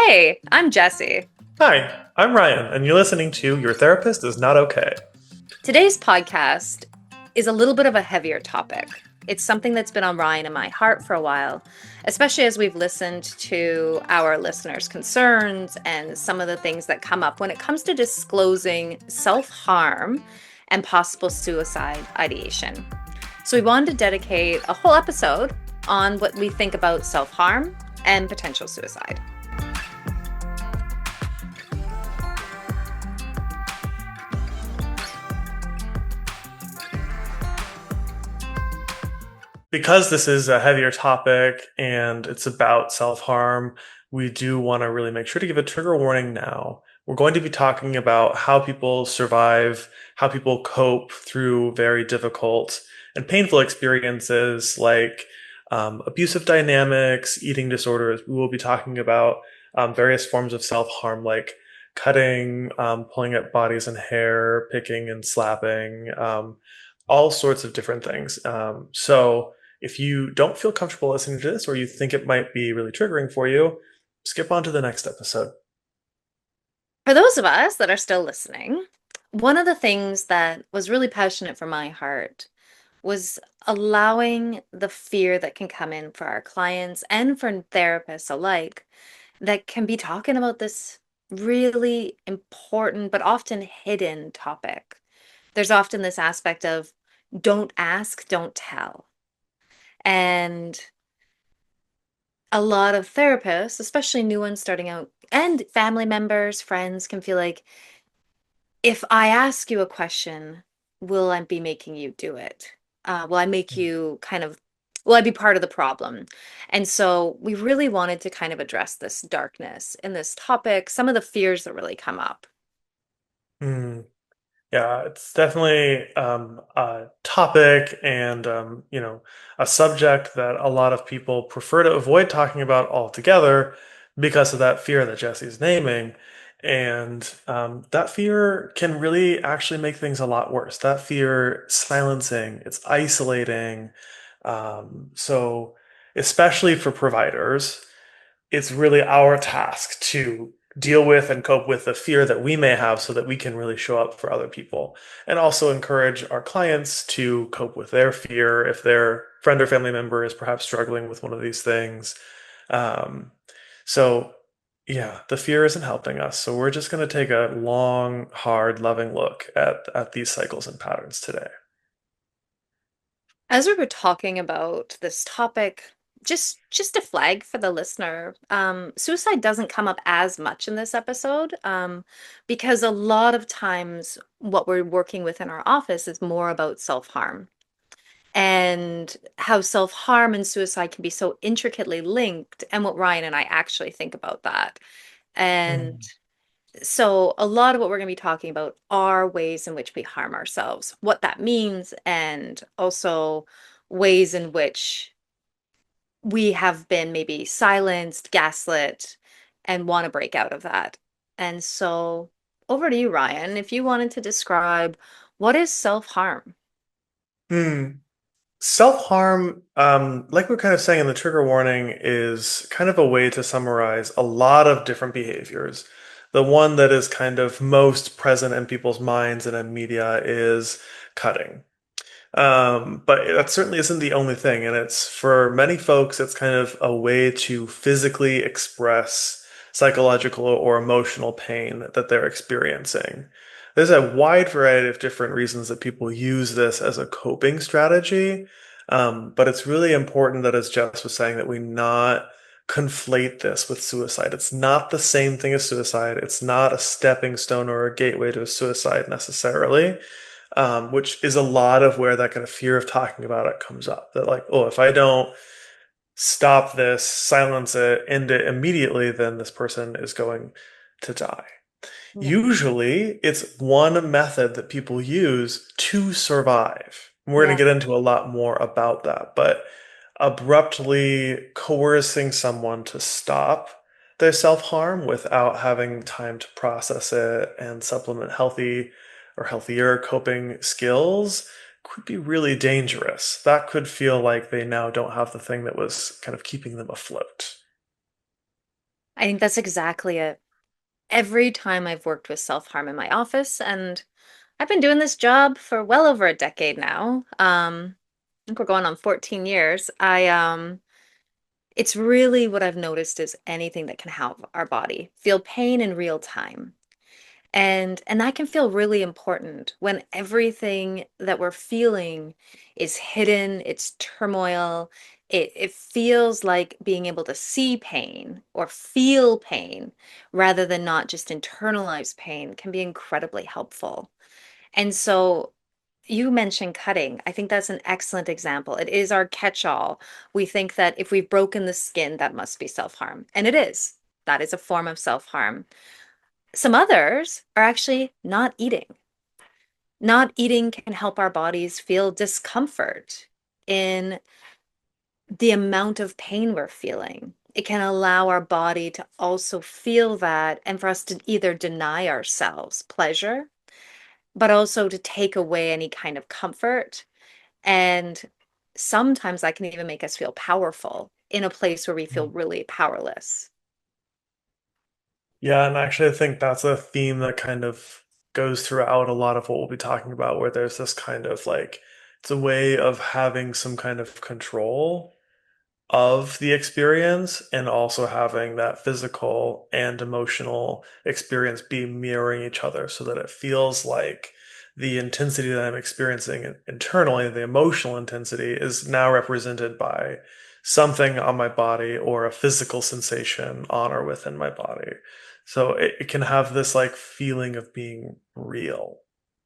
Hey, I'm Jessie. Hi, I'm Ryan, and you're listening to Your Therapist is Not Okay. Today's podcast is a little bit of a heavier topic. It's something that's been on Ryan and my heart for a while, especially as we've listened to our listeners' concerns and some of the things that come up when it comes to disclosing self harm and possible suicide ideation. So, we wanted to dedicate a whole episode on what we think about self harm and potential suicide. Because this is a heavier topic and it's about self harm, we do want to really make sure to give a trigger warning now. We're going to be talking about how people survive, how people cope through very difficult and painful experiences like abusive dynamics, eating disorders. We will be talking about various forms of self harm like cutting, pulling at bodies and hair, picking and slapping, all sorts of different things. So, if you don't feel comfortable listening to this or you think it might be really triggering for you, skip on to the next episode. For those of us that are still listening, one of the things that was really passionate for my heart was allowing the fear that can come in for our clients and for therapists alike that can be talking about this really important but often hidden topic. There's often this aspect of don't ask, don't tell. And a lot of therapists, especially new ones starting out, and family members, friends can feel like if I ask you a question, will I be making you do it? Will I make you will I be part of the problem? And so we really wanted to kind of address this darkness in this topic, some of the fears that really come up. Mm, yeah, it's definitely a topic and a subject that a lot of people prefer to avoid talking about altogether because of that fear that Jesse's naming. And that fear can really actually make things a lot worse. That fear silencing, it's isolating. So, especially for providers, it's really our task to deal with and cope with the fear that we may have so that we can really show up for other people and also encourage our clients to cope with their fear if their friend or family member is perhaps struggling with one of these things. um, so yeah, the fear isn't helping us, so we're just going to take a long, hard, loving look at these cycles and patterns today. As we were talking about this topic, just a flag for the listener, suicide doesn't come up as much in this episode, because a lot of times what we're working with in our office is more about self-harm and how self-harm and suicide can be so intricately linked, and what Ryan and I actually think about that. And Mm. so a lot of what we're going to be talking about are ways in which we harm ourselves, what that means, and also ways in which we have been maybe silenced, gaslit, and want to break out of that. And so over to you, Ryan, if you wanted to describe what is self-harm. Hmm. Self-harm, like we're kind of saying in the trigger warning, is kind of a way to summarize a lot of different behaviors. The one that is kind of most present in people's minds and in media is cutting. But that certainly isn't the only thing. And it's for many folks, it's kind of a way to physically express psychological or emotional pain that they're experiencing. There's a wide variety of different reasons that people use this as a coping strategy. But it's really important that, as Jess was saying, that we not conflate this with suicide. It's not the same thing as suicide. It's not a stepping stone or a gateway to a suicide necessarily, which is a lot of where that kind of fear of talking about it comes up. That, like, oh, if I don't stop this, silence it, end it immediately, then this person is going to die. Yeah. Usually, it's one method that people use to survive. We're going Yeah. to get into a lot more about that, but abruptly coercing someone to stop their self harm without having time to process it and supplement healthy or healthier coping skills could be really dangerous. That could feel like they now don't have the thing that was kind of keeping them afloat. I think that's exactly it. Every time I've worked with self-harm in my office, and I've been doing this job for well over a decade now. I think we're going on 14 years. It's really what I've noticed is anything that can help our body feel pain in real time. And that can feel really important when everything that we're feeling is hidden, it's turmoil. It feels like being able to see pain or feel pain rather than not just internalize pain can be incredibly helpful. And so you mentioned cutting. I think that's an excellent example. It is our catch-all. We think that if we've broken the skin, that must be self-harm. And it is. That is a form of self-harm. Some others are actually not eating. Not eating can help our bodies feel discomfort in the amount of pain we're feeling. It can allow our body to also feel that and for us to either deny ourselves pleasure, but also to take away any kind of comfort. And sometimes that can even make us feel powerful in a place where we feel really powerless. Yeah, and actually, I think that's a theme that kind of goes throughout a lot of what we'll be talking about, where there's this kind of like, it's a way of having some kind of control of the experience and also having that physical and emotional experience be mirroring each other so that it feels like the intensity that I'm experiencing internally, the emotional intensity, is now represented by something on my body or a physical sensation on or within my body. So it can have this like feeling of being real,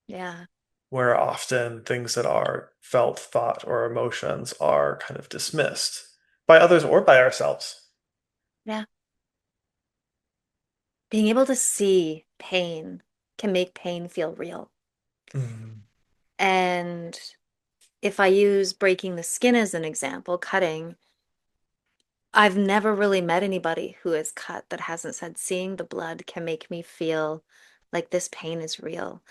Yeah. where often things that are felt, thought, or emotions are kind of dismissed by others or by ourselves. Yeah. Being able to see pain can make pain feel real. Mhm. And if I use breaking the skin as an example, cutting, I've never really met anybody who is cut that hasn't said seeing the blood can make me feel like this pain is real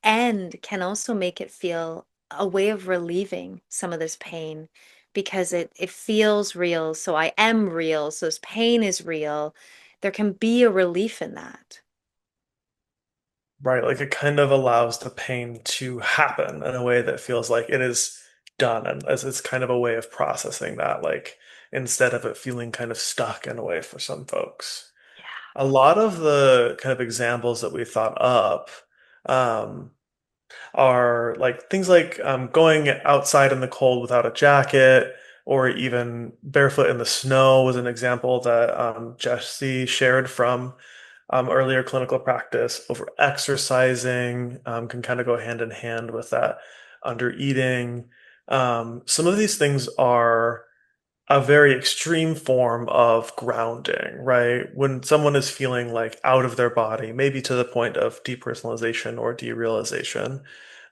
and can also make it feel a way of relieving some of this pain because it feels real. So I am real. So this pain is real. There can be a relief in that. Right, like it kind of allows the pain to happen in a way that feels like it is done, and as it's kind of a way of processing that, like instead of it feeling kind of stuck in a way for some folks. Yeah. A lot of the kind of examples that we thought up, um, are like things like going outside in the cold without a jacket, or even barefoot in the snow was an example that Jesse shared from earlier clinical practice. Over exercising can kind of go hand in hand with that. Under eating, some of these things are a very extreme form of grounding, right? When someone is feeling like out of their body, maybe to the point of depersonalization or derealization,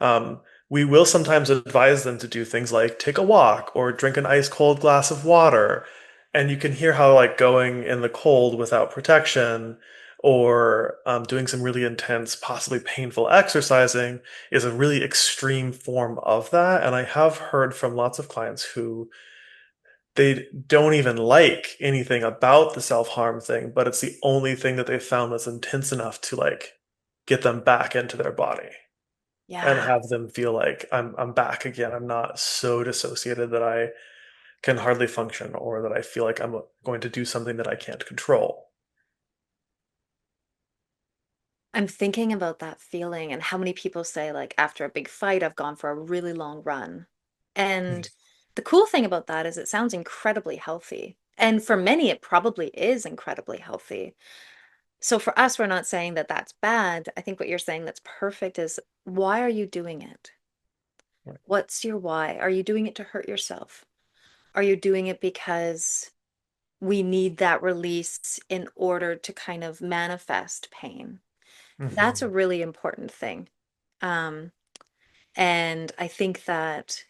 um, we will sometimes advise them to do things like take a walk or drink an ice cold glass of water. And you can hear how, like, going in the cold without protection or doing some really intense, possibly painful exercising is a really extreme form of that. And I have heard from lots of clients who they don't even like anything about the self-harm thing, but it's the only thing that they found that's intense enough to like get them back into their body and Yeah. have them feel like I'm back again. I'm not so dissociated that I can hardly function or that I feel like I'm going to do something that I can't control. I'm thinking about that feeling and how many people say, like, after a big fight, I've gone for a really long run. And the cool thing about that is it sounds incredibly healthy. And for many, it probably is incredibly healthy. So for us, we're not saying that that's bad. I think what you're saying that's perfect is why are you doing it? Right. What's your why? Are you doing it to hurt yourself? Are you doing it because we need that release in order to kind of manifest pain? That's a Mhm. really important thing. Um, and I think that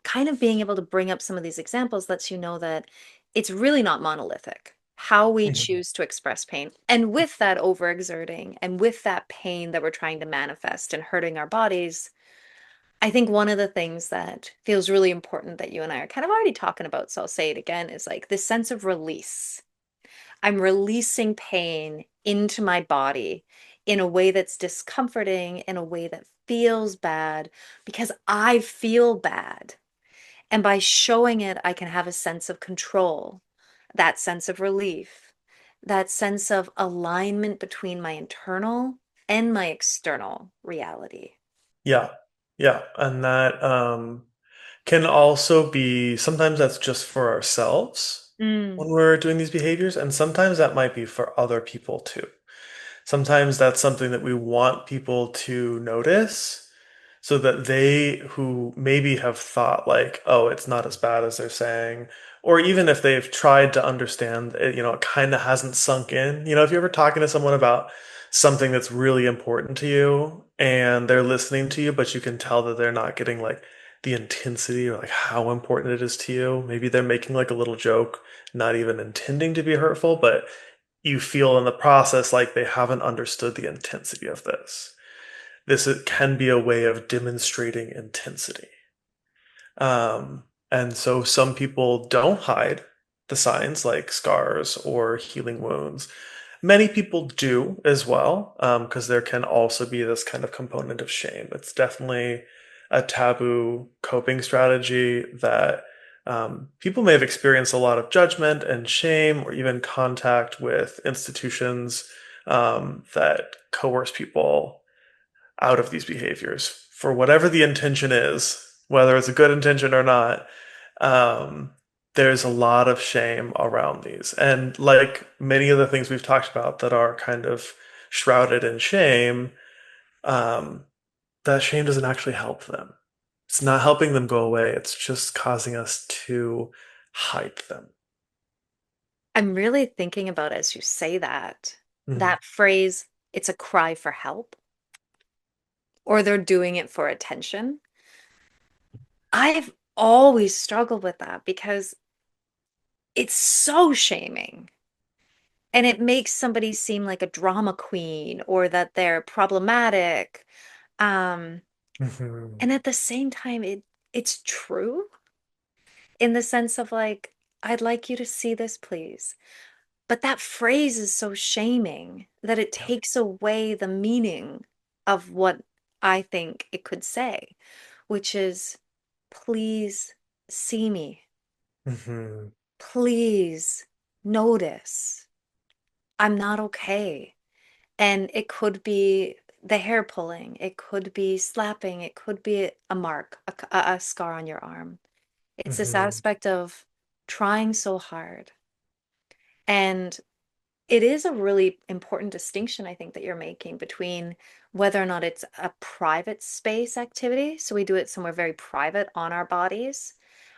kind of being able to bring up some of these examples lets you know that it's really not monolithic how we Mhm. choose to express pain. And with that overexerting and with that pain that we're trying to manifest and hurting our bodies, I think one of the things that feels really important that you and I are kind of already talking about, so I'll say it again, is like this sense of release. I'm releasing pain into my body in a way that's discomforting, in a way that feels bad because I feel bad. And by showing it, I can have a sense of control, that sense of relief, that sense of alignment between my internal and my external reality. Yeah. Yeah. And that can also be sometimes that's just for ourselves Mm. when we're doing these behaviors, and sometimes that might be for other people too. Sometimes that's something that we want people to notice so that they who maybe have thought like, oh, it's not as bad as they're saying, or even if they've tried to understand it, it kind of hasn't sunk in. If you're ever talking to someone about something that's really important to you and they're listening to you, but you can tell that they're not getting like the intensity or like how important it is to you. Maybe they're making like a little joke, not even intending to be hurtful, but you feel in the process like they haven't understood the intensity of this. It can be a way of demonstrating intensity. And so some people don't hide the signs like scars or healing wounds. Many people do as well, because there can also be this kind of component of shame. It's definitely a taboo coping strategy that people may have experienced a lot of judgment and shame, or even contact with institutions that coerce people out of these behaviors for whatever the intention is, whether it's a good intention or not. Um, there's a lot of shame around these. And like many of the things we've talked about that are kind of shrouded in shame, um, that shame doesn't actually help them. It's not helping them go away. It's just causing us to hide them. I'm really thinking about as you say that, Mm. that phrase, it's a cry for help, or they're doing it for attention. I've always struggled with that because it's so shaming. And it makes somebody seem like a drama queen or that they're problematic. Um, Mhm. and at the same time, it's true in the sense of like, I'd like you to see this, please. But that phrase is so shaming that it Yeah. takes away the meaning of what I think it could say, which is, please see me. Mhm. Please notice. I'm not okay. And it could be the hair pulling, it could be slapping, it could be a mark, a scar on your arm. It's this Mhm. aspect of trying so hard. And it is a really important distinction, I think, that you're making between whether or not it's a private space activity, so we do it somewhere very private on our bodies,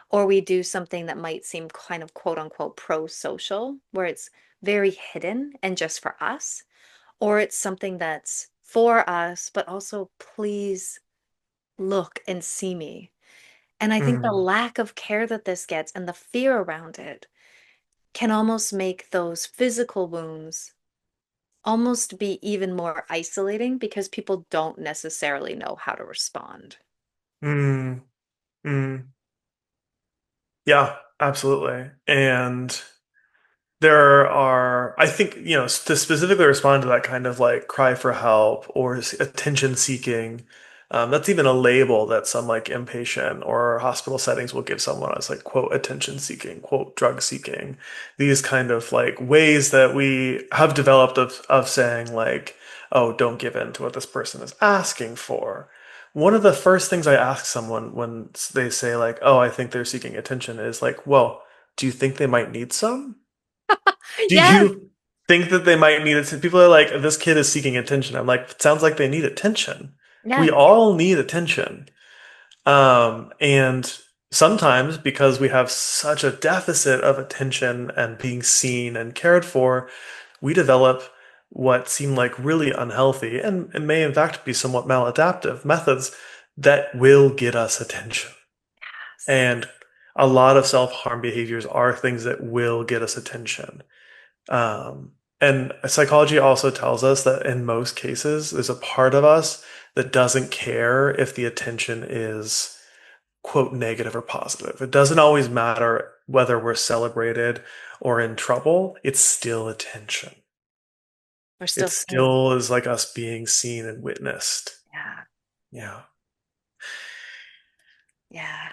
or we do something that might seem kind of quote unquote pro-social, where it's very hidden and just for us, or it's something that's for us, but also please look and see me. And I think the Mm. lack of care that this gets and the fear around it can almost make those physical wounds almost be even more isolating because people don't necessarily know how to respond. Mm. Mm. Yeah, absolutely. And there are, I think, to specifically respond to that kind of like cry for help or attention seeking, that's even a label that some like inpatient or hospital settings will give someone as like, quote, attention seeking, quote, drug seeking. These kind of like ways that we have developed of saying like, oh, don't give in to what this person is asking for. One of the first things I ask someone when they say like, oh, I think they're seeking attention is like, well, do you think they might need some? Do Yes, you think that they might need it? People are like, this kid is seeking attention. I'm like, it sounds like they need attention. We yes. all need attention. And sometimes because we have such a deficit of attention and being seen and cared for, we develop what seem like really unhealthy and may in fact be somewhat maladaptive methods that will get us attention. Yes. And a lot of self-harm behaviors are things that will get us attention. And psychology also tells us that in most cases, there's a part of us that doesn't care if the attention is, quote, negative or positive. It doesn't always matter whether we're celebrated or in trouble, it's still attention. We're still It seeing. still is like us being seen and witnessed. Yeah. Yeah. Yeah.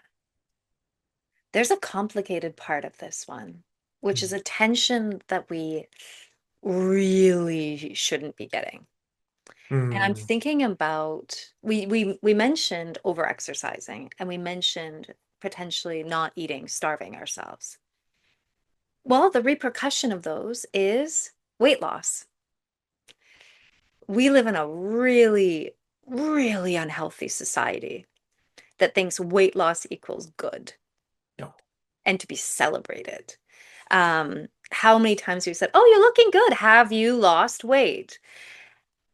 There's a complicated part of this one, which is a tension that we really shouldn't be getting. And I'm Mm. thinking about we mentioned over exercising and we mentioned potentially not eating, starving ourselves. Well, the repercussion of those is weight loss. We live in a really, really unhealthy society that thinks weight loss equals good No. and to be celebrated. How many times have you said, "Oh, you're looking good. Have you lost weight?"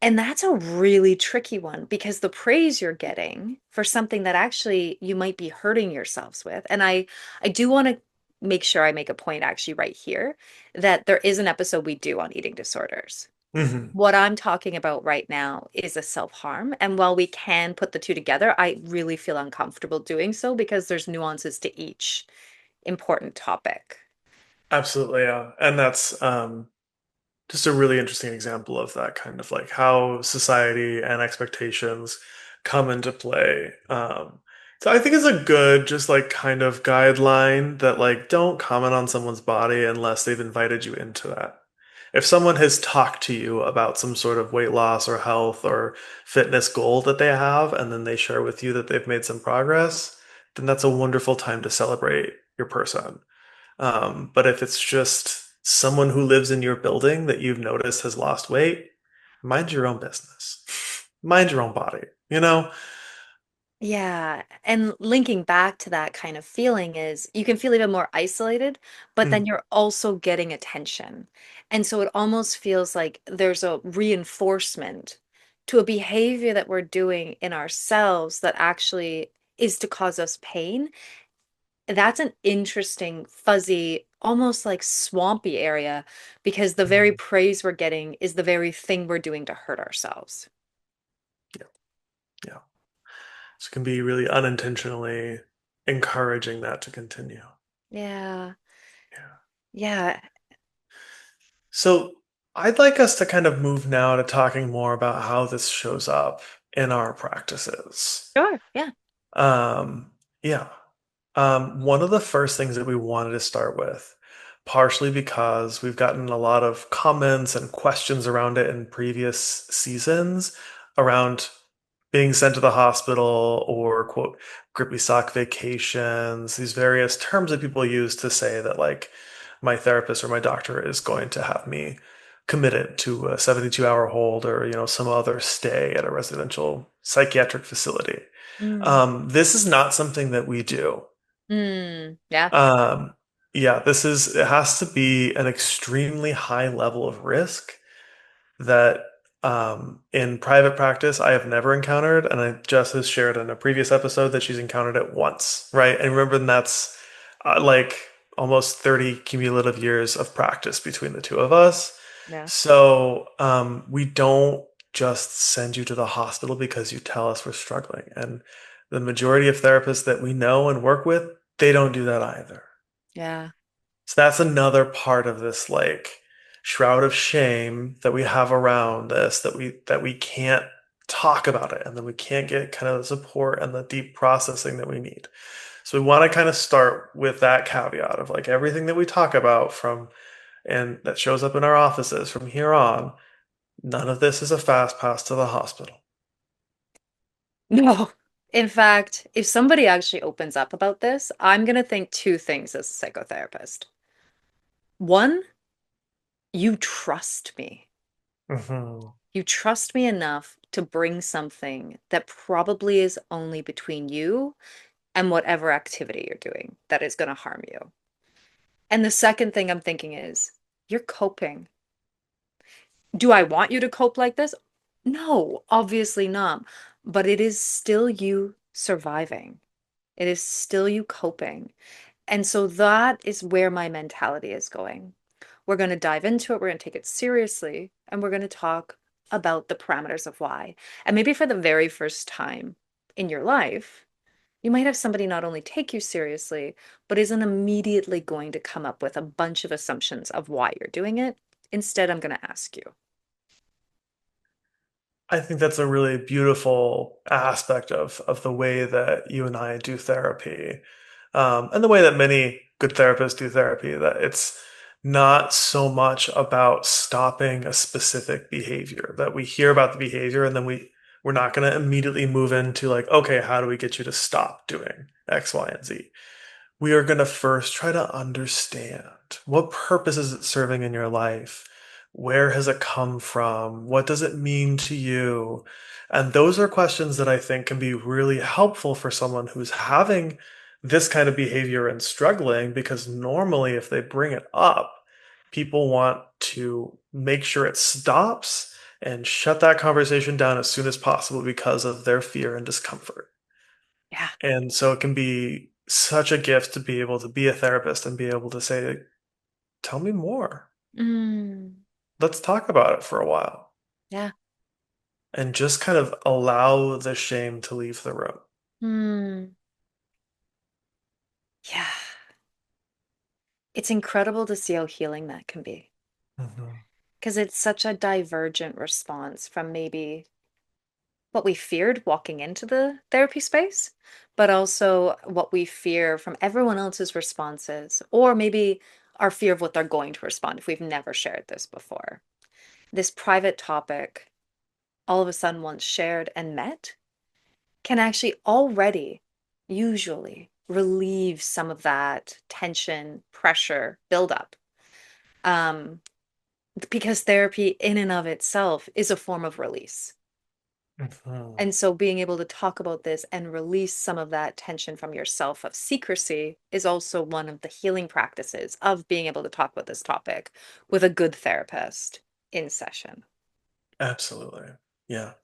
And that's a really tricky one because the praise you're getting for something that actually you might be hurting yourselves with. And I do want to make sure I make a point actually right here that there is an episode we do on eating disorders. Hmm. What I'm talking about right now is a self-harm. And while we can put the two together, I really feel uncomfortable doing so because there's nuances to each important topic. Absolutely, yeah. And that's just a really interesting example of that kind of like how society and expectations come into play. So I think it's a good, just like kind of guideline that like don't comment on someone's body unless they've invited you into that. If someone has talked to you about some sort of weight loss or health or fitness goal that they have, and then they share with you that they've made some progress, then that's a wonderful time to celebrate your person. But if it's just someone who lives in your building that you've noticed has lost weight, mind your own business. Mind your own body, you know? Yeah, and linking back to that kind of feeling is you can feel even more isolated, but then Mm, you're also getting attention. And so it almost feels like there's a reinforcement to a behavior that we're doing in ourselves that actually is to cause us pain. That's an interesting, fuzzy, almost like swampy area because the very mm, praise we're getting is the very thing we're doing to hurt ourselves. yeah, yeah. So it can be really unintentionally encouraging that to continue. Yeah. Yeah. Yeah. So I'd like us to kind of move now to talking more about how this shows up in our practices. Sure. Yeah. Um, yeah. One of the first things that we wanted to start with, partially because we've gotten a lot of comments and questions around it in previous seasons around being sent to the hospital or quote grippy sock vacations, these various terms that people use to say that like my therapist or my doctor is going to have me committed to a 72-hour hold or some other stay at a residential psychiatric facility. Mm. This is not something that we do. Mm. Yeah. Um, yeah, it has to be an extremely high level of risk that in private practice I have never encountered, and Jess has shared in a previous episode that she's encountered it once, right? And remember, that's like almost 30 cumulative years of practice between the two of us. Yeah. So we don't just send you to the hospital because you tell us we're struggling. And the majority of therapists that we know and work with, they don't do that either. Yeah. So that's another part of this like shroud of shame that we have around this that we can't talk about it and then we can't get kind of the support and the deep processing that we need. So we want to kind of start with that caveat of like everything that we talk about from and that shows up in our offices from here on, none of this is a fast pass to the hospital. No. In fact, if somebody actually opens up about this, I'm going to think two things as a psychotherapist. One, you trust me. Hmm. You trust me enough to bring something that probably is only between you and whatever activity you're doing that is going to harm you. And the second thing I'm thinking is, you're coping. Do I want you to cope like this? No, obviously not. But it is still you surviving. It is still you coping. And so that is where my mentality is going. We're going to dive into it. We're going to take it seriously. And we're going to talk about the parameters of why. And maybe for the very first time in your life, You might have somebody not only take you seriously, but isn't immediately going to come up with a bunch of assumptions of why you're doing it. Instead, I'm going to ask you. I think that's a really beautiful aspect of the way that you and I do therapy, and the way that many good therapists do therapy. That it's not so much about stopping a specific behavior. That we hear about the behavior and then we're not going to immediately move into like, okay, how do we get you to stop doing X, Y, and Z? We are going to first try to understand what purpose is it serving in your life? Where has it come from? What does it mean to you? And those are questions that I think can be really helpful for someone who's having this kind of behavior and struggling, because normally, if they bring it up, people want to make sure it stops and shut that conversation down as soon as possible because of their fear and discomfort. Yeah. And so it can be such a gift to be able to be a therapist and be able to say, tell me more. Mm, Let's talk about it for a while. yeah. And just kind of allow the shame to leave the room. Mm, yeah. It's incredible to see how healing that can be Mhm. because it's such a divergent response from maybe what we feared walking into the therapy space, but also what we fear from everyone else's responses, or maybe our fear of what they're going to respond if we've never shared this before. This private topic, all of a sudden, once shared and met, can actually already, usually, relieve some of that tension, pressure, buildup. Um, because therapy, in and of itself, is a form of release. Mhm. And so being able to talk about this and release some of that tension from yourself of secrecy is also one of the healing practices of being able to talk about this topic with a good therapist in session. Absolutely. Yeah.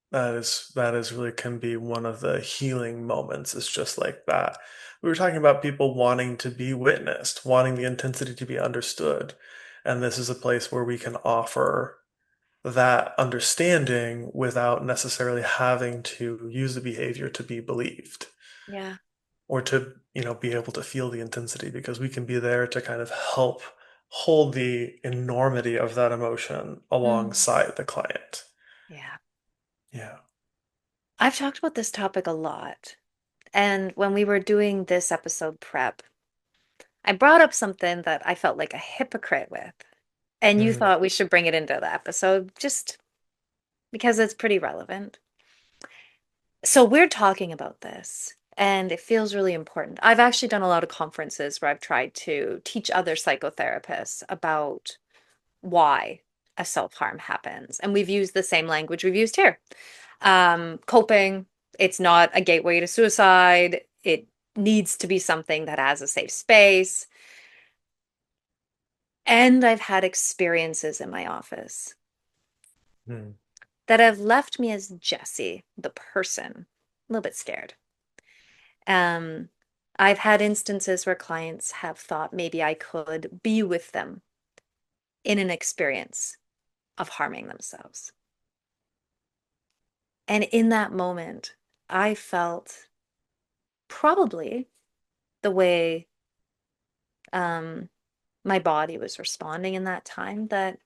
That is really can be one of the healing moments. It's just like that. We were talking about people wanting to be witnessed, wanting the intensity to be understood. And this is a place where we can offer that understanding without necessarily having to use the behavior to be believed Yeah. or to, be able to feel the intensity, because we can be there to kind of help hold the enormity of that emotion Mm. alongside the client. Yeah. Yeah. I've talked about this topic a lot. And when we were doing this episode prep, I brought up something that I felt like a hypocrite with. And you Mm, thought we should bring it into the episode just because it's pretty relevant. So we're talking about this, and it feels really important. I've actually done a lot of conferences where I've tried to teach other psychotherapists about why a self-harm happens. And we've used the same language we've used here. Coping, it's not a gateway to suicide. It needs to be something that has a safe space. And I've had experiences in my office mm, that have left me as Jessie, the person, a little bit scared. Um, I've had instances where clients have thought maybe I could be with them in an experience of harming themselves. And in that moment, I felt probably the way um, my body was responding in that time that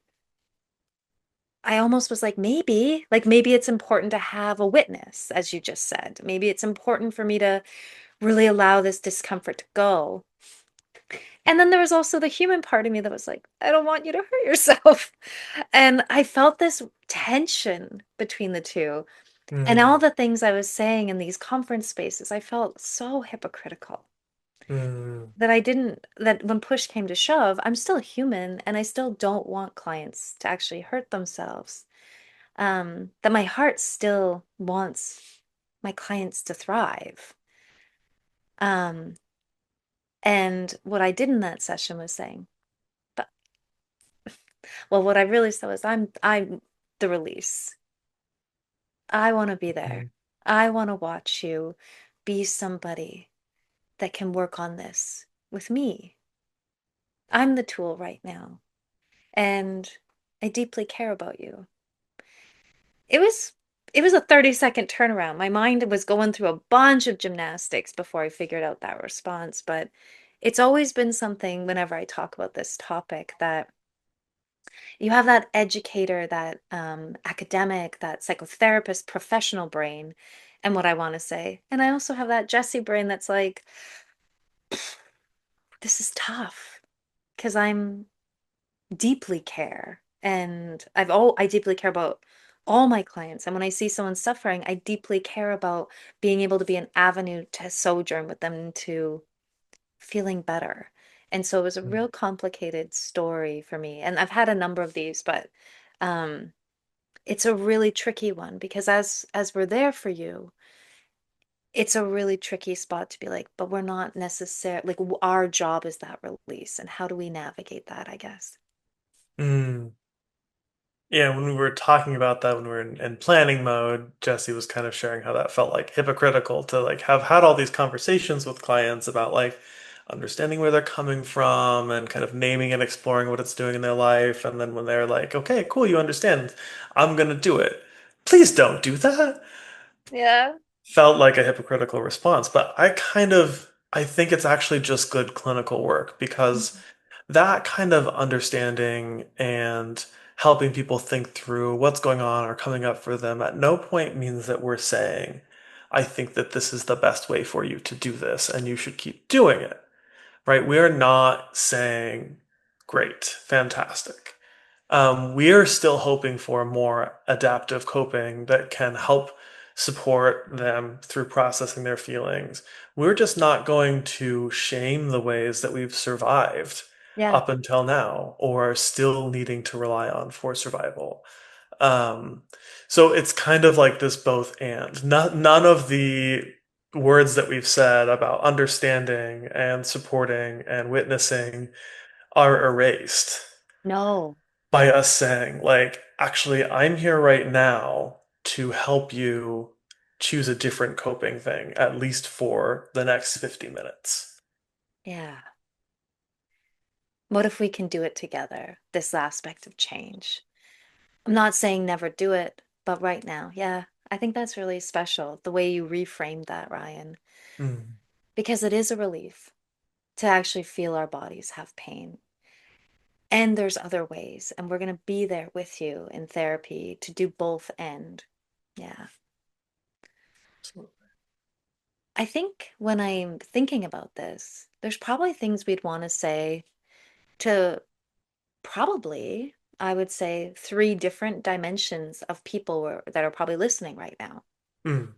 I almost was like maybe it's important to have a witness, as you just said. Maybe it's important for me to really allow this discomfort to go. And then there was also the human part of me that was like, I don't want you to hurt yourself. And I felt this tension between the two. And mm, all the things I was saying in these conference spaces, I felt so hypocritical mm, that I didn't, that when push came to shove, I'm still human and I still don't want clients to actually hurt themselves. That my heart still wants my clients to thrive. Um, and what I did in that session was saying, but well, what I really said was I'm the release. I want to be there. mm. I want to watch you be somebody that can work on this with me. I'm the tool right now, and I deeply care about you. It was it was a 30-second turnaround. My mind was going through a bunch of gymnastics before I figured out that response. But it's always been something whenever I talk about this topic that you have that educator, that academic, that psychotherapist, professional brain, and what I want to say. And I also have that Jessie brain that's like, this is tough because I'm deeply care. And I deeply care about all my clients. And when I see someone suffering, I deeply care about being able to be an avenue to sojourn with them into feeling better. And so it was a real complicated story for me. And I've had a number of these, but um, it's a really tricky one because as we're there for you, it's a really tricky spot to be like, but we're not necessarily like our job is that release. And how do we navigate that, I guess? Mm. Yeah, when we were talking about that, when we were in planning mode, Jesse was kind of sharing how that felt like hypocritical to like have had all these conversations with clients about like understanding where they're coming from and kind of naming and exploring what it's doing in their life. And then when they're like, okay, cool, you understand, I'm gonna do it. Please don't do that. Yeah. Felt like a hypocritical response, but I think it's actually just good clinical work because Mhm. that kind of understanding and helping people think through what's going on or coming up for them at no point means that we're saying, I think that this is the best way for you to do this and you should keep doing it, right? We are not saying, great, fantastic. We are still hoping for more adaptive coping that can help support them through processing their feelings. We're just not going to shame the ways that we've survived Yeah. up until now or are still needing to rely on for survival. Um, so it's kind of like this both and. None of the words that we've said about understanding and supporting and witnessing are erased No. by us saying, like, actually, I'm here right now to help you choose a different coping thing, at least for the next 50 minutes. Yeah. What if we can do it together? This aspect of change. I'm not saying never do it, but right now, yeah, I think that's really special, the way you reframed that, Ryan, Mm. because it is a relief to actually feel our bodies have pain. And there's other ways, and we're going to be there with you in therapy to do both end. Yeah. So, I think when I'm thinking about this, there's probably things we'd want to say to probably, I would say, three different dimensions of people that are probably listening right now. mm,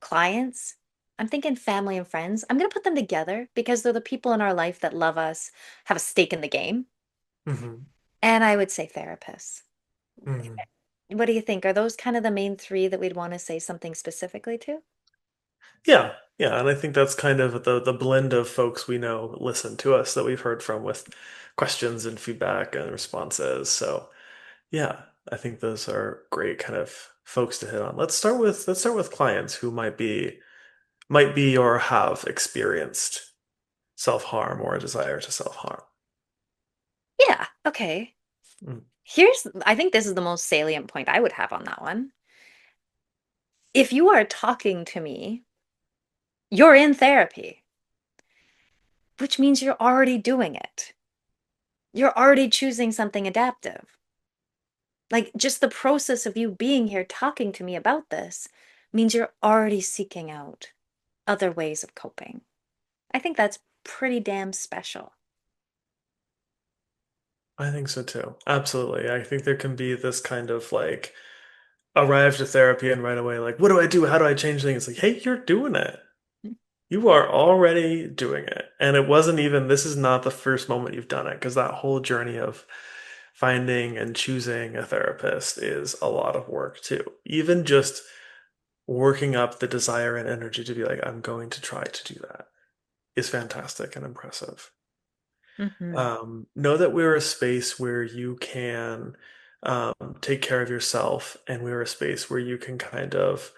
Clients, I'm thinking family and friends. I'm going to put them together because they're the people in our life that love us, have a stake in the game. mhm, And I would say therapists. mhm. What do you think? Are those kind of the main three that we'd want to say something specifically to? Yeah, yeah, and I think that's kind of the blend of folks we know listen to us that we've heard from with questions and feedback and responses. So yeah, I think those are great kind of folks to hit on. Let's start with clients who might be or have experienced self-harm or a desire to self-harm. Yeah, okay. Mm, I think this is the most salient point I would have on that one. If you are talking to me, you're in therapy, which means you're already doing it. You're already choosing something adaptive. Like just the process of you being here talking to me about this means you're already seeking out other ways of coping. I think that's pretty damn special. I think so too. Absolutely. I think there can be this kind of like arrive to therapy and right away like, what do I do? How do I change things? Like, hey, you're doing it. You are already doing it. And it wasn't even, this is not the first moment you've done it, because that whole journey of finding and choosing a therapist is a lot of work too. Even just working up the desire and energy to be like, I'm going to try to do that is fantastic and impressive. Mm-hmm. Know that we're a space where you can um, take care of yourself, and we're a space where you can kind of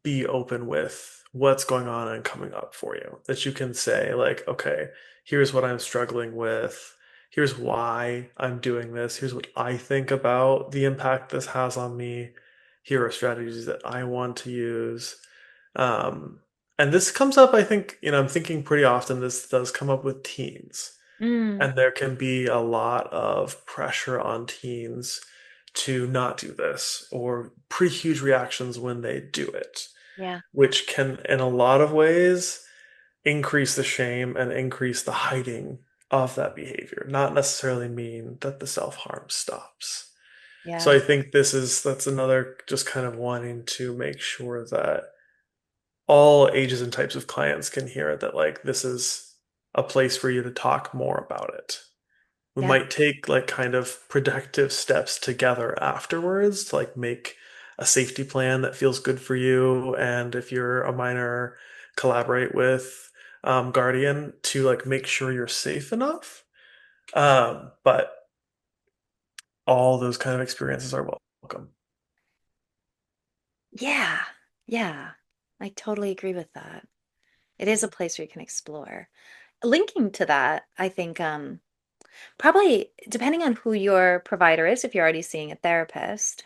be open with what's going on and coming up for you. That you can say, like, okay, here's what I'm struggling with. Here's why I'm doing this. Here's what I think about the impact this has on me. Here are strategies that I want to use. Um, and this comes up, I think, I'm thinking pretty often this does come up with teens. Mm, And there can be a lot of pressure on teens to not do this or pretty huge reactions when they do it, yeah, which can, in a lot of ways, increase the shame and increase the hiding of that behavior, not necessarily mean that the self harm stops. So yeah, I think that's another just kind of wanting to make sure that all ages and types of clients can hear that like this is a place for you to talk more about it. We yeah, might take like kind of protective steps together afterwards to like make a safety plan that feels good for you. And if you're a minor, collaborate with Guardian to like make sure you're safe enough. But all those kind of experiences are welcome. yeah, yeah. I totally agree with that. It is a place where you can explore. Linking to that, I think probably depending on who your provider is, if you're already seeing a therapist,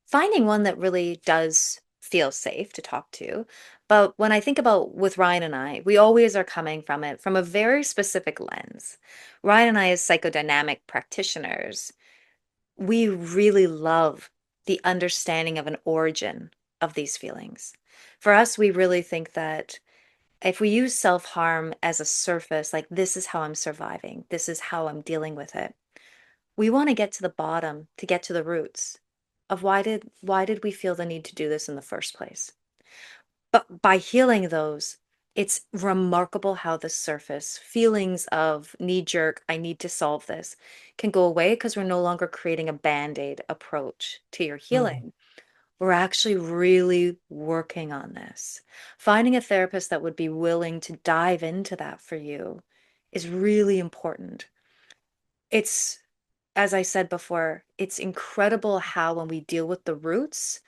finding one that really does feel safe to talk to. But when I think about with Ryan and I, we always are coming from it from a very specific lens. Ryan and I, as psychodynamic practitioners, we really love the understanding of an origin of these feelings. For us, we really think that if we use self-harm as a surface, like this is how I'm surviving, this is how I'm dealing with it, we want to get to the bottom, to get to the roots of why did we feel the need to do this in the first place? But by healing those, it's remarkable how the surface feelings of knee jerk, I need to solve this, can go away because we're no longer creating a band-aid approach to your Mm, healing. We're actually really working on this. Finding a therapist that would be willing to dive into that for you is really important. It's, as I said before, it's incredible how when we deal with the roots,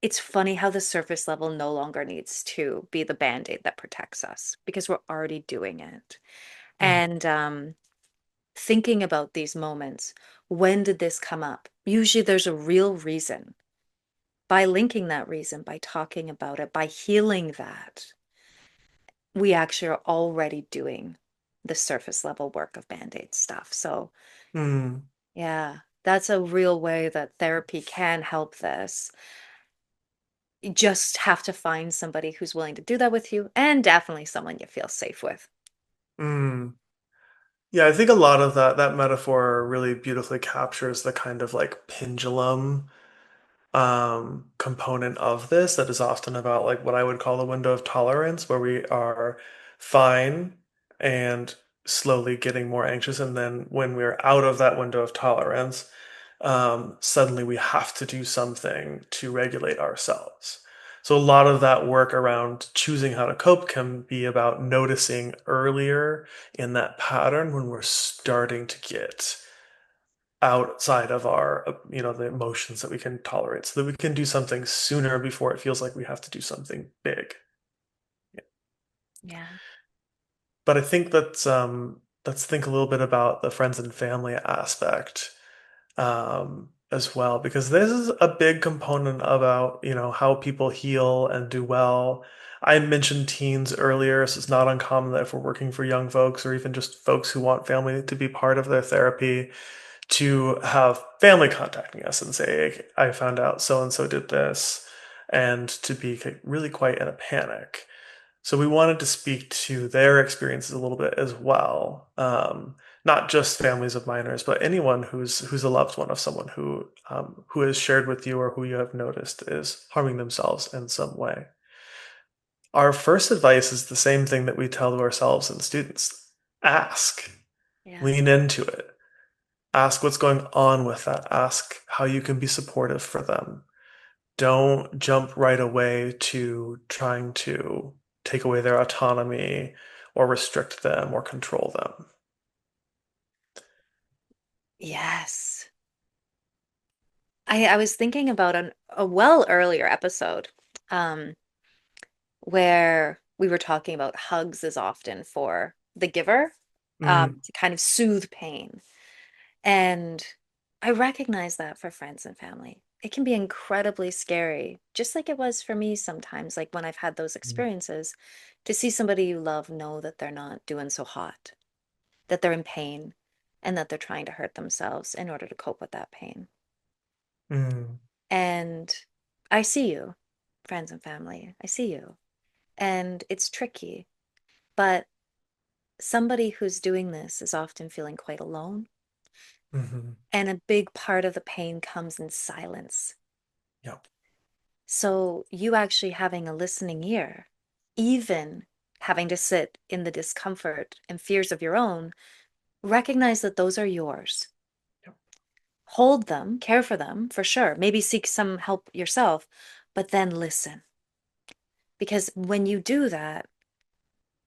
it's funny how the surface level no longer needs to be the band-aid that protects us because we're already doing it. mm, And thinking about these moments, when did this come up? Usually there's a real reason. By linking that reason, by talking about it, by healing that, we actually are already doing the surface level work of band-aid stuff. So mm, yeah, that's a real way that therapy can help this. You just have to find somebody who's willing to do that with you and definitely someone you feel safe with. mm. Yeah, I think a lot of that metaphor really beautifully captures the kind of like pendulum component of this that is often about like what I would call the window of tolerance, where we are fine and slowly getting more anxious, and then when we're out of that window of tolerance, suddenly we have to do something to regulate ourselves. So a lot of that work around choosing how to cope can be about noticing earlier in that pattern when we're starting to get outside of our the emotions that we can tolerate so that we can do something sooner before it feels like we have to do something big. Yeah. Yeah. But I think let's think a little bit about the friends and family aspect as well, because this is a big component about how people heal and do well. I mentioned teens earlier, so it's not uncommon that if we're working for young folks or even just folks who want family to be part of their therapy, to have family contacting us and say, I found out so and so did this, and to be really quite in a panic. So we wanted to speak to their experiences a little bit as well. Not just families of minors, but anyone who's a loved one of someone who has shared with you or who you have noticed is harming themselves in some way. Our first advice is the same thing that we tell to ourselves and students. Ask, Yeah. lean into it. Ask what's going on with that. Ask how you can be supportive for them. Don't jump right away to trying to take away their autonomy or restrict them or control them. Yes. I was thinking about a well earlier episode um, where we were talking about hugs as often for the giver Mm, to kind of soothe pain. And I recognize that for friends and family. it can be incredibly scary, just like it was for me sometimes, like when I've had those Mm. experiences, to see somebody you love know that they're not doing so hot, that they're in pain, and that they're trying to hurt themselves in order to cope with that pain. Mm. And I see you, friends and family, I see you. And it's tricky, but somebody who's doing this is often feeling quite alone. Mhm. And a big part of the pain comes in silence. Yep. So you actually having a listening ear, even having to sit in the discomfort and fears of your own, recognize that those are yours. Yep. Hold them, care for them, for sure. Maybe seek some help yourself, but then listen. Because when you do that,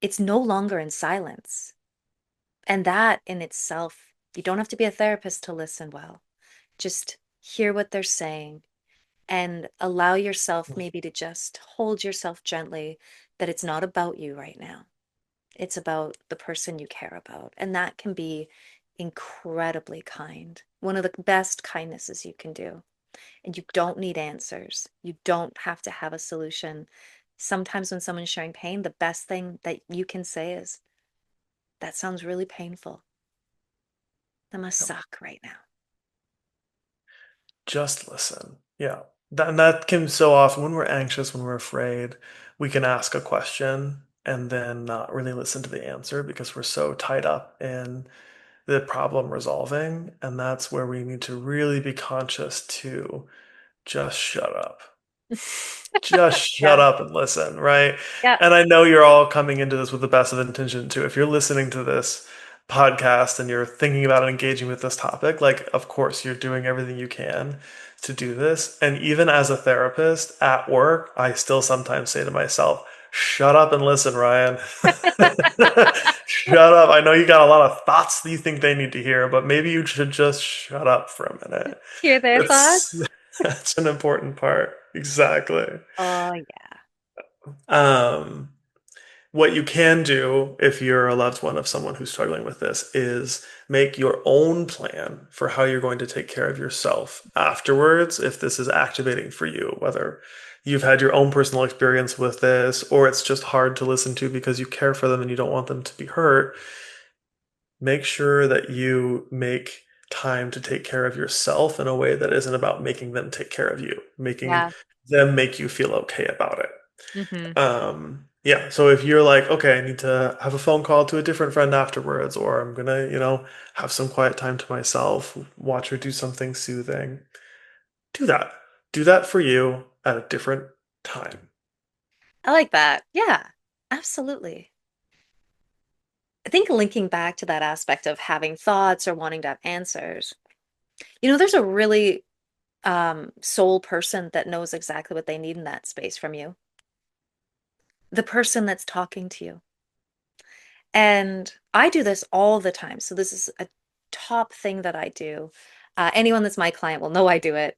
it's no longer in silence. And that in itself, you don't have to be a therapist to listen well. Just hear what they're saying and allow yourself maybe to just hold yourself gently that it's not about you right now. It's about the person you care about. And that can be incredibly kind. One of the best kindnesses you can do. And you don't need answers. You don't have to have a solution. Sometimes when someone's sharing pain, the best thing that you can say is, that sounds really painful. That must Yep. suck right now. Just listen. Yeah. And that can so often, when we're anxious, when we're afraid, we can ask a question and then not really listen to the answer because we're so tied up in the problem resolving. And that's where we need to really be conscious to just shut up. Just shut Yeah. up and listen, right? Yeah. And I know you're all coming into this with the best of intention too. If you're listening to this podcast and you're thinking about engaging with this topic, like, of course, you're doing everything you can to do this. And even as a therapist at work, I still sometimes say to myself, shut up and listen, Ryan. Shut up. I know you got a lot of thoughts that you think they need to hear, but maybe you should just shut up for a minute. Hear their That's thoughts? that's an important part. Exactly. Oh, yeah. Um, what you can do if you're a loved one of someone who's struggling with this is make your own plan for how you're going to take care of yourself afterwards if this is activating for you, whether you've had your own personal experience with this or it's just hard to listen to because you care for them and you don't want them to be hurt. Make sure that you make time to take care of yourself in a way that isn't about making them take care of you, making Yeah. them make you feel okay about it. Hmm. Yeah, so if you're like, okay, I need to have a phone call to a different friend afterwards, or I'm gonna, have some quiet time to myself, watch or do something soothing, do that. Do that for you at a different time. I like that. Yeah, absolutely. I think linking back to that aspect of having thoughts or wanting to have answers, there's a really sole person that knows exactly what they need in that space from you. The person that's talking to you. And I do this all the time. So this is a top thing that I do. Anyone that's my client will know I do it.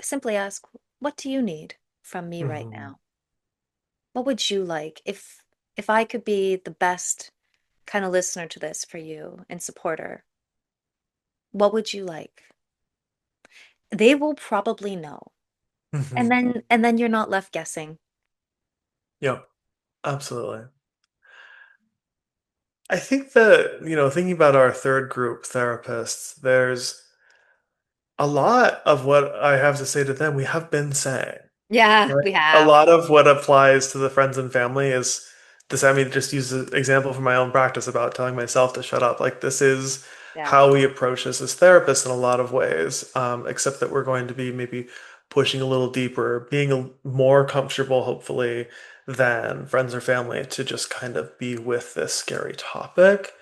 Simply ask, what do you need from me right Hmm. now? What would you like if I could be the best kind of listener to this for you and supporter? What would you like? They will probably know. And Hmm. then you're not left guessing. Yep, absolutely. I think that, thinking about our third group therapists, there's a lot of what I have to say to them, we have been saying. Yeah, Right. we A have. lot of what applies to the friends and family is this. I mean, just use an example from my own practice about telling myself to shut up. Like, this is Yeah. how we approach this as therapists in a lot of ways, except that we're going to be maybe pushing a little deeper, being more comfortable, hopefully, than friends or family to just kind of be with this scary topic.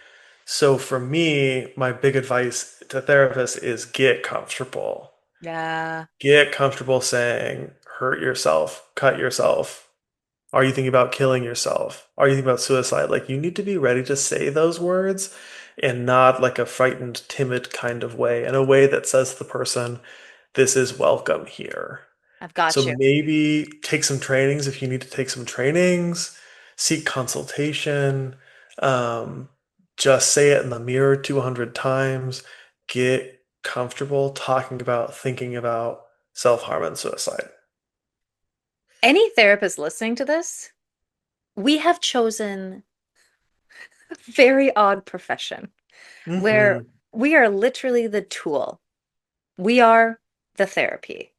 So, for me, my big advice to therapists is get comfortable. Yeah. Get comfortable saying, hurt yourself, cut yourself. Are you thinking about killing yourself? Are you thinking about suicide? Like, you need to be ready to say those words and not like a frightened, timid kind of way, in a way that says to the person, this is welcome here. I've So got you. maybe take some trainings if you need to take some trainings, seek consultation, um, just say it in the mirror 200 times, get comfortable talking about, thinking about self-harm and suicide. Any therapist listening to this, we have chosen a very odd profession where Hmm. we are literally the tool. We are the therapy.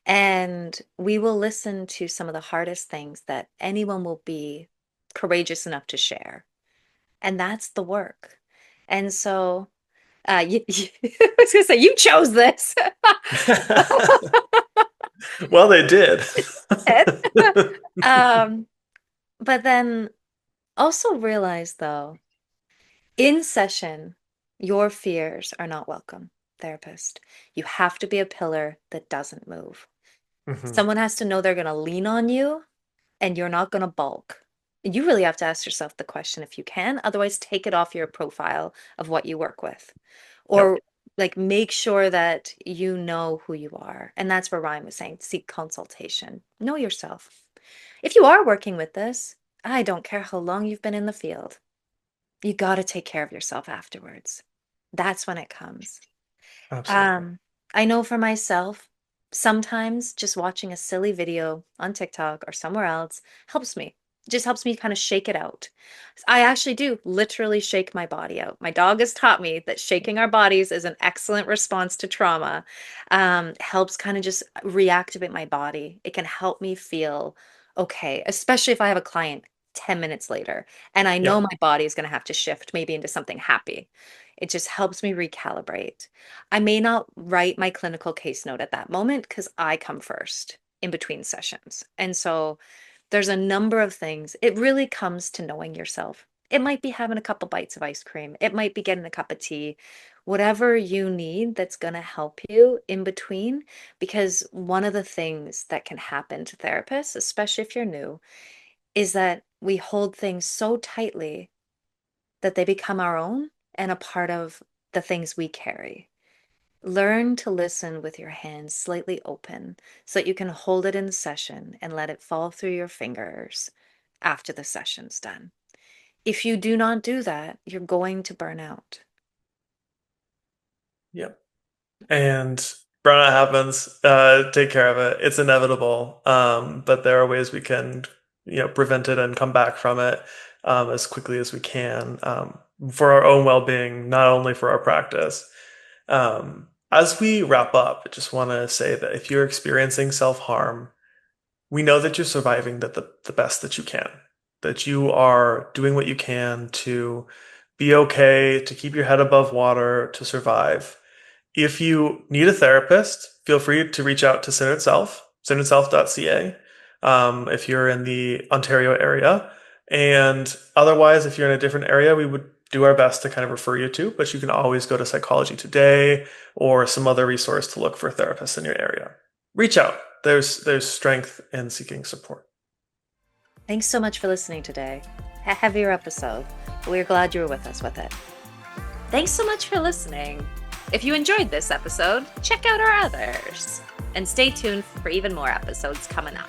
And we will listen to some of the hardest things that anyone will be courageous enough to share. And that's the work. And so, I was gonna say, you chose this. Well, they did. Um, but then also realize though, in session, your fears are not welcome, therapist. You have to be a pillar that doesn't move. Hmm. Someone has to know they're going to lean on you and you're not going to bulk. You really have to ask yourself the question if you can. Otherwise, take it off your profile of what you work with. Yep. Or like make sure that you know who you are. And that's where Ryan was saying seek consultation. Know yourself. If you are working with this, I don't care how long you've been in the field. You got to take care of yourself afterwards. That's when it comes. Absolutely. Um, I know for myself, sometimes just watching a silly video on TikTok or somewhere else helps me. Just helps me kind of shake it out. I actually do literally shake my body out. My dog has taught me that shaking our bodies is an excellent response to trauma. Helps kind of just reactivate my body. It can help me feel okay, especially if I have a client 10 minutes later and I know Yep. my body is going to have to shift maybe into something happy. It just helps me recalibrate. I may not write my clinical case note at that moment because I come first in between sessions. And so there's a number of things. It really comes to knowing yourself. It might be having a couple bites of ice cream. It might be getting a cup of tea, whatever you need that's going to help you in between. Because one of the things that can happen to therapists, especially if you're new, is that we hold things so tightly that they become our own and a part of the things we carry. Learn to listen with your hands slightly open so that you can hold it in session and let it fall through your fingers after the session's done. If you do not do that, you're going to burn out. Yep. And burnout happens. Take care of it. It's inevitable. But there are ways we can, prevent it and come back from it as quickly as we can for our own well-being, not only for our practice. As we wrap up, I just want to say that if you're experiencing self-harm, we know that you're surviving the best that you can, that you are doing what you can to be okay, to keep your head above water, to survive. If you need a therapist, feel free to reach out to Centered Self, centeredself.ca, if you're in the Ontario area. And otherwise, if you're in a different area, we would do our best to kind of refer you to, but you can always go to Psychology Today or some other resource to look for therapists in your area. Reach out. There's strength in seeking support. Thanks so much for listening today. A heavier episode, but we're glad you were with us with it. Thanks so much for listening. If you enjoyed this episode, check out our others. And stay tuned for even more episodes coming up.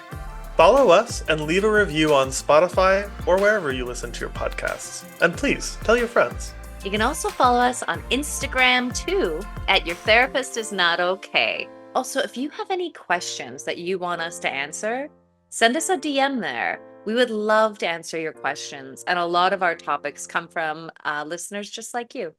Follow us and leave a review on Spotify or wherever you listen to your podcasts. And please tell your friends. You can also follow us on Instagram too at Your Therapist Is Not Okay. Also, if you have any questions that you want us to answer, send us a DM there. We would love to answer your questions. And a lot of our topics come from listeners just like you.